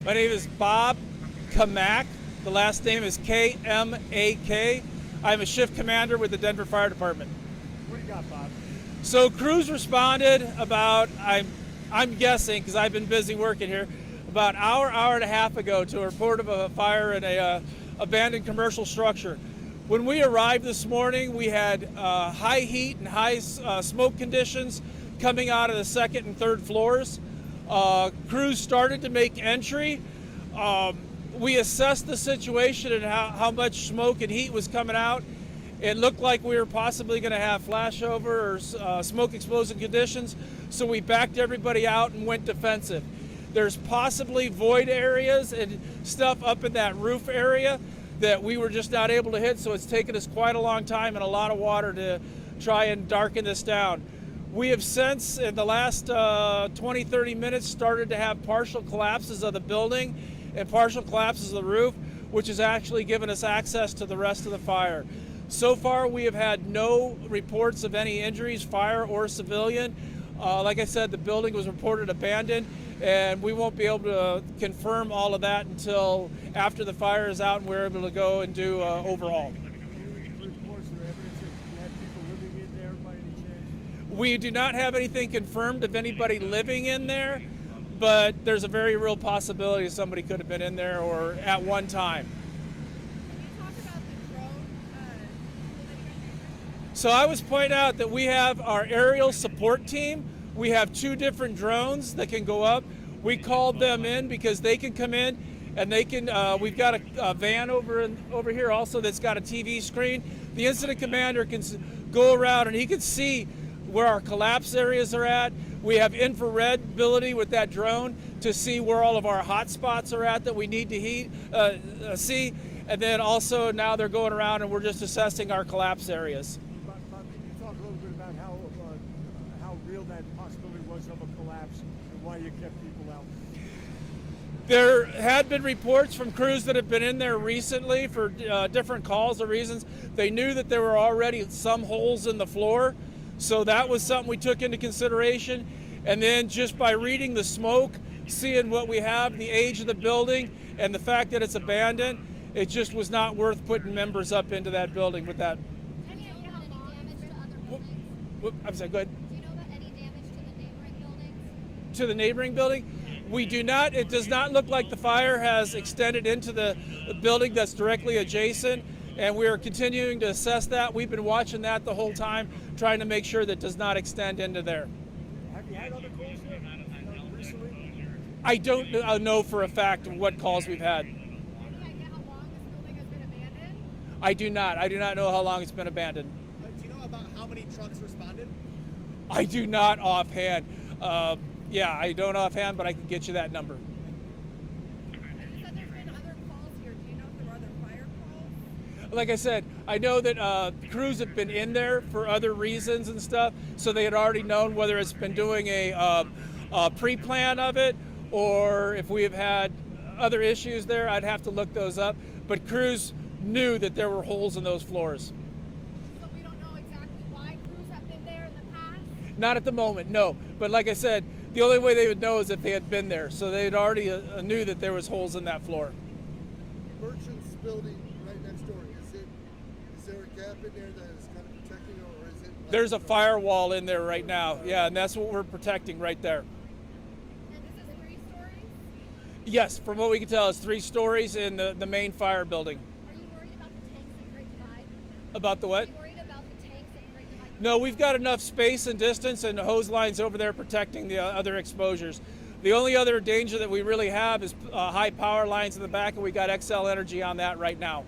My name is Bob Kmak. The last name is K-M-A-K. I'm a shift commander with the Denver Fire Department. What do you got, Bob? So crews responded about, I'm guessing, because I've been busy working here, about hour and a half ago to a report of a fire in a abandoned commercial structure. When we arrived this morning, we had high heat and high smoke conditions coming out of the second and third floors. Crews started to make entry. We assessed the situation and how much smoke and heat was coming out. It looked like we were possibly going to have flashover or smoke explosion conditions, so we backed everybody out and went defensive. There's possibly void areas and stuff up in that roof area that we were just not able to hit, so it's taken us quite a long time and a lot of water to try and darken this down. We have since, in the last 20-30 minutes, started to have partial collapses of the building and partial collapses of the roof, which has actually given us access to the rest of the fire. So far, we have had no reports of any injuries, fire or civilian. Like I said, the building was reported abandoned, and we won't be able to confirm all of that until after the fire is out and we're able to go and do overhaul. We do not have anything confirmed of anybody living in there, but there's a very real possibility somebody could have been in there or at one time. Can you talk about the drone? So I was pointing out that we have our aerial support team. We have 2 different drones that can go up. We called them in because they can come in and they can, we've got a van over here also that's got a TV screen. The incident commander can go around and he can see where our collapse areas are at. We have infrared ability with that drone to see where all of our hot spots are at that we need to see. And then also now they're going around and we're just assessing our collapse areas. Bob, can you talk a little bit about how real that possibility was of a collapse and why you kept people out? There had been reports from crews that have been in there recently for different calls or reasons. They knew that there were already some holes in the floor. So that was something we took into consideration. And then just by reading the smoke, seeing what we have, the age of the building, and the fact that it's abandoned, it just was not worth putting members up into that building with that. Have you know about any damage to other buildings? I'm sorry, go ahead. Do you know about any damage to the neighboring buildings? To the neighboring building? We do not. It does not look like the fire has extended into the building that's directly adjacent. And we are continuing to assess that. We've been watching that the whole time, trying to make sure that does not extend into there. Have you had other calls here recently? I don't know for a fact what calls we've had. Any idea how long this building has been abandoned? I do not. I do not know how long it's been abandoned. Do you know about how many trucks responded? I do not offhand. Yeah, I don't offhand, but I can get you that number. And you said there's been other calls here. Do you know if there were other fire calls? Like I said, I know that crews have been in there for other reasons and stuff, so they had already known whether it's been doing a pre-plan of it or if we have had other issues there. I'd have to look those up. But crews knew that there were holes in those floors. So we don't know exactly why crews have been there in the past? Not at the moment, no. But like I said, the only way they would know is if they had been there. So they'd already knew that there was holes in that floor. Merchants building right next door, is there a gap in there that is kind of protecting it, or is it? There's a firewall in there right now, yeah, and that's what we're protecting right there. And this is 3 stories? Yes, from what we can tell, it's 3 stories in the main fire building. Are you worried about the tanks at Great Divide? About the what? Are you worried about the tanks at Great Divide? No, we've got enough space and distance and hose lines over there protecting the other exposures. The only other danger that we really have is high power lines in the back, and we got XL Energy on that right now.